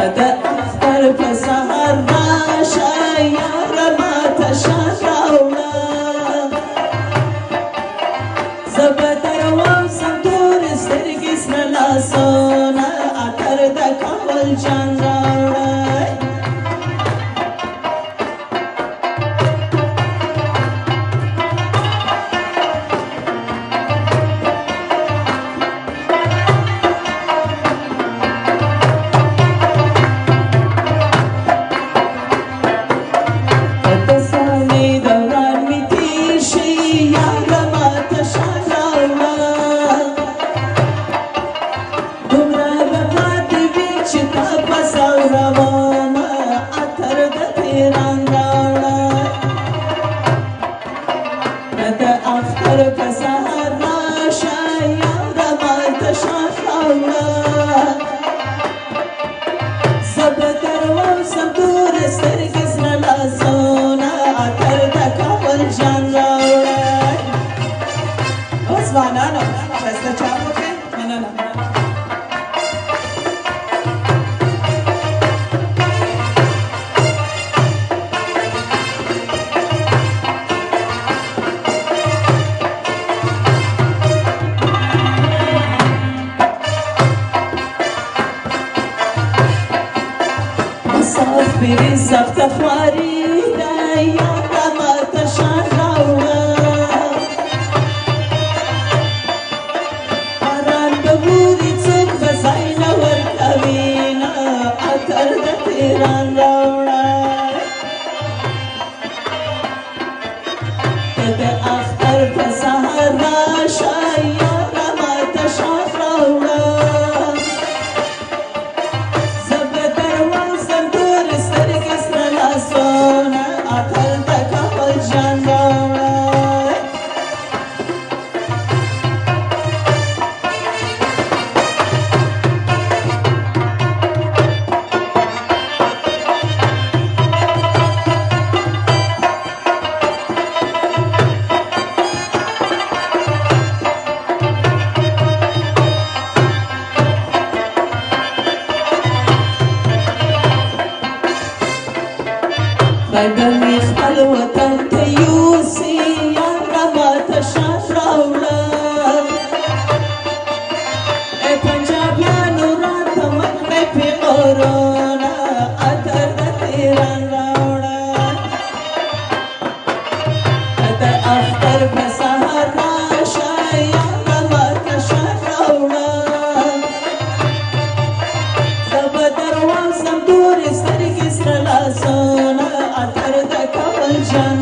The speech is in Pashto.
د اختر په سهار راشه یاره ماته شان راوړه زه به دروازم تورې سترګې سره لاسونه عطر د کابل جان راوړی ځوانانو ښایسته چای وکړئ مننه مسافري سخته خواري ده یاره ماته شان راوړه د اختر په سهار راشه یاره ماته شان راوړه زه به دروازم تورې سترګې سره لاسونه عطر د کابل جان راوړی خدای خپل وطن ته یوسي یاره ماته شان راوړه ای پنجابیانو راته مخ مې پیغورونه عطر د تیران راوړه د اختر په سهار راشه یاره ماته شان راوړه زه به دروازم تورې سترګې سره لاسونه عطر د کابل جان